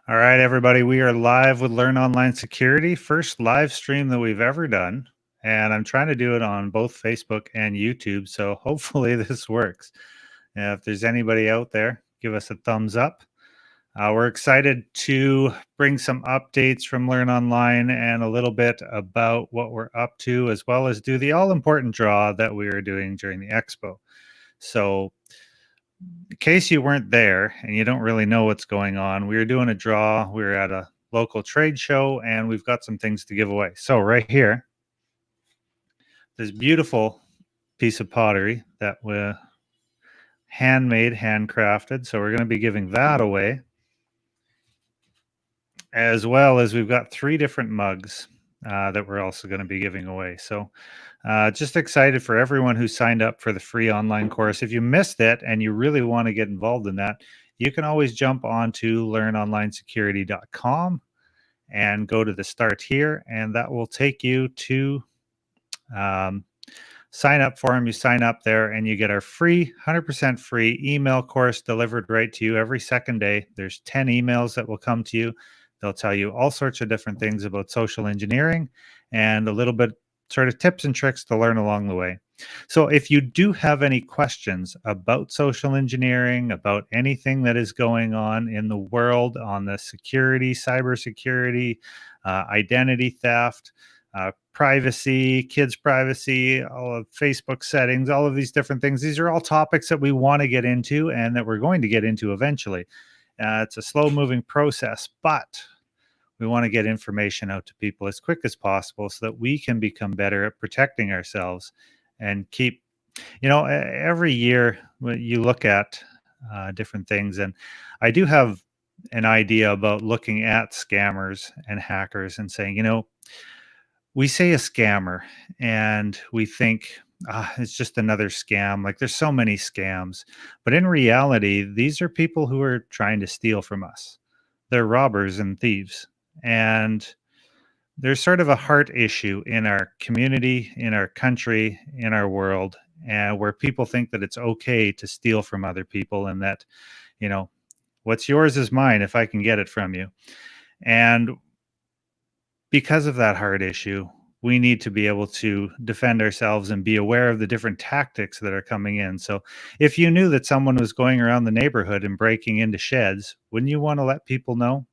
All right, everybody, we are live with Learn Online Security, first live stream that we've ever done. And I'm trying to do it on both Facebook and YouTube. So hopefully this works. If there's anybody out there, give us a thumbs up. We're excited to bring some updates from Learn Online and a little bit about what we're up to, as well as do the all-important draw that we are doing during the expo. So in case you weren't there and you don't really know what's going on, we were doing a draw. We were at a local trade show and we've got some things to give away. So right here, this beautiful piece of pottery that we handmade, handcrafted. So we're going to be giving that away, as well as we've got 3 different mugs that we're also going to be giving away. So just excited for everyone who signed up for the free online course. If you missed it and you really want to get involved in that, you can always jump on to learnonlinesecurity.com and go to the start here, and that will take you to sign up form. You sign up there and you get our free, 100% free email course delivered right to you every second day. There's 10 emails that will come to you. They'll tell you all sorts of different things about social engineering and a little bit sort of tips and tricks to learn along the way. So if you do have any questions about social engineering, about anything that is going on in the world on the security, cybersecurity, identity theft, privacy, kids' privacy, all of Facebook settings, all of these different things. These are all topics that we want to get into and that we're going to get into eventually. It's a slow moving process, but we want to get information out to people as quick as possible so that we can become better at protecting ourselves and keep, every year you look at different things. And I do have an idea about looking at scammers and hackers and saying, we say a scammer and we think it's just another scam. Like there's so many scams, but in reality, these are people who are trying to steal from us. They're robbers and thieves. And there's sort of a heart issue in our community, in our country, in our world, and where people think that it's okay to steal from other people and that, what's yours is mine if I can get it from you. And because of that heart issue, we need to be able to defend ourselves and be aware of the different tactics that are coming in. So if you knew that someone was going around the neighborhood and breaking into sheds, wouldn't you want to let people know?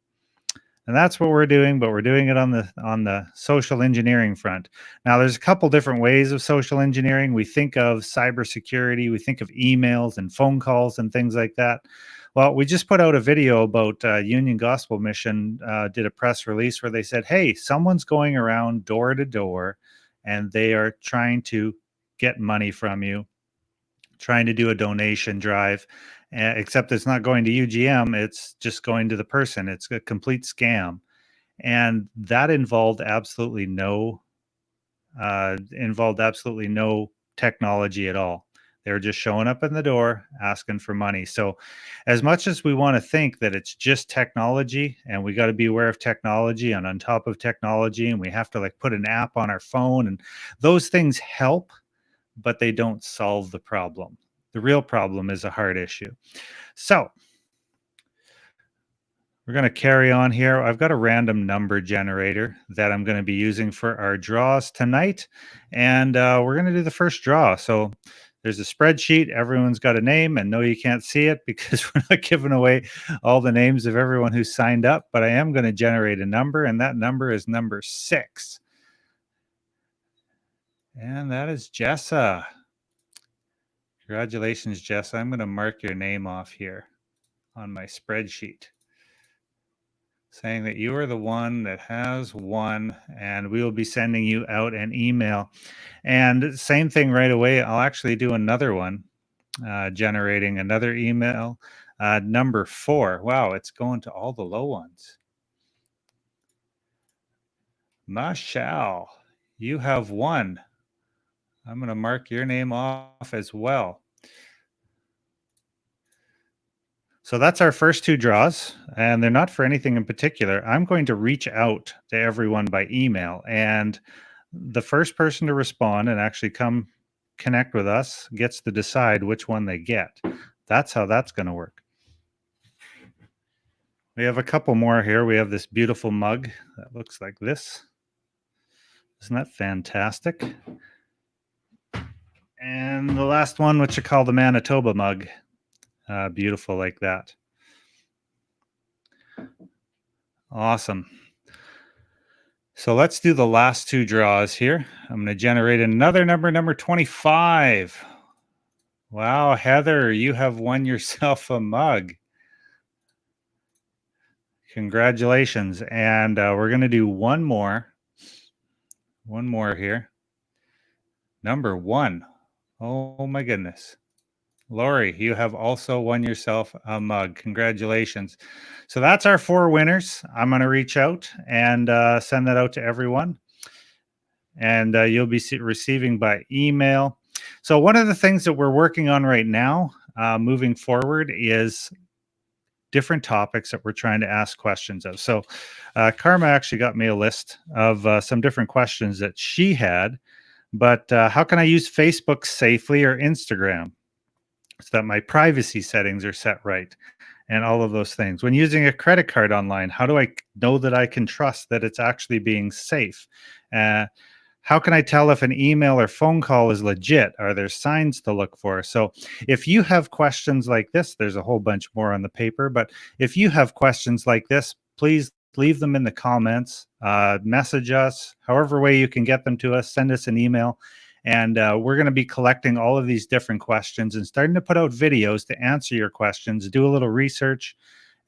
And that's what we're doing, but we're doing it on the social engineering front. Now, there's a couple different ways of social engineering. We think of cybersecurity, we think of emails and phone calls and things like that. Well, we just put out a video about Union Gospel Mission, did a press release where they said, hey, someone's going around door to door and they are trying to get money from you, trying to do a donation drive, except it's not going to UGM. It's just going to the person. It's a complete scam. And that involved absolutely no technology at all. They were just showing up in the door asking for money. So as much as we want to think that it's just technology and we got to be aware of technology and on top of technology, and we have to put an app on our phone, and those things help, but they don't solve the problem. The real problem is a heart issue. So we're going to carry on here. I've got a random number generator that I'm going to be using for our draws tonight. And we're going to do the first draw. So there's a spreadsheet. Everyone's got a name, and no, you can't see it because we're not giving away all the names of everyone who signed up. But I am going to generate a number, and that number is number 6. And that is Jessa. Congratulations, Jess. I'm going to mark your name off here on my spreadsheet, saying that you are the one that has won, and we will be sending you out an email. And same thing right away, I'll actually do another one, generating another email, number 4. Wow, it's going to all the low ones. Mashal, you have won. I'm going to mark your name off as well. So that's our first 2 draws, and they're not for anything in particular. I'm going to reach out to everyone by email, and the first person to respond and actually come connect with us gets to decide which one they get. That's how that's going to work. We have a couple more here. We have this beautiful mug that looks like this. Isn't that fantastic? And the last one, which I call the Manitoba mug. Beautiful like that. Awesome. So let's do the last two draws here. I'm going to generate another number 25. Wow, Heather, you have won yourself a mug. Congratulations. And we're going to do one more. One more here. Number 1. Oh my goodness. Lori, you have also won yourself a mug. Congratulations. So that's our 4 winners. I'm going to reach out and send that out to everyone. And you'll be receiving by email. So one of the things that we're working on right now, moving forward, is different topics that we're trying to ask questions of. So Karma actually got me a list of some different questions that she had. But how can I use Facebook safely, or Instagram, so that my privacy settings are set right, and all of those things? When using a credit card online, how do I know that I can trust that it's actually being safe? How can I tell if an email or phone call is legit? Are there signs to look for? So if you have questions like this, there's a whole bunch more on the paper, but if you have questions like this, please leave them in the comments, message us, however way you can get them to us, send us an email. And we're going to be collecting all of these different questions and starting to put out videos to answer your questions, do a little research,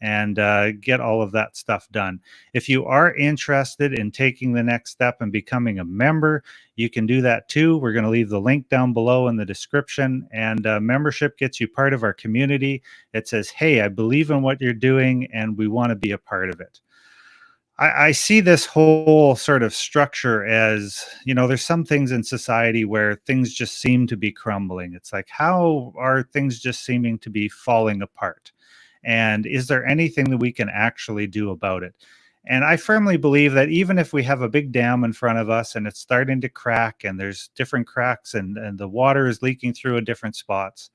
and get all of that stuff done. If you are interested in taking the next step and becoming a member, you can do that too. We're going to leave the link down below in the description, and membership gets you part of our community. It says, hey, I believe in what you're doing and we want to be a part of it. I see this whole sort of structure as, there's some things in society where things just seem to be crumbling. It's like, how are things just seeming to be falling apart? And is there anything that we can actually do about it? And I firmly believe that even if we have a big dam in front of us and it's starting to crack, and there's different cracks, and the water is leaking through in different spots,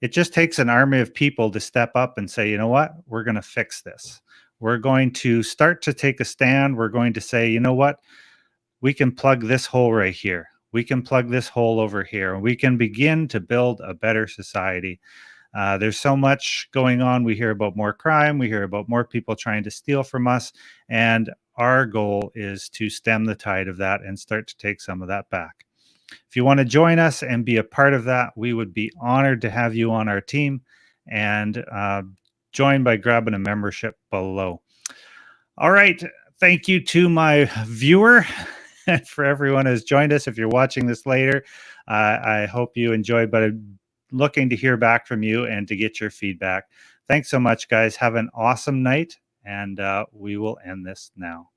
it just takes an army of people to step up and say, you know what, we're going to fix this. We're going to start to take a stand. We're going to say, you know what, we can plug this hole right here. We can plug this hole over here. And we can begin to build a better society. There's so much going on. We hear about more crime. We hear about more people trying to steal from us. And our goal is to stem the tide of that and start to take some of that back. If you want to join us and be a part of that, we would be honored to have you on our team, and join by grabbing a membership below. All right. Thank you to my viewer and for everyone who's joined us. If you're watching this later, I hope you enjoyed, but I'm looking to hear back from you and to get your feedback. Thanks so much, guys. Have an awesome night, and we will end this now.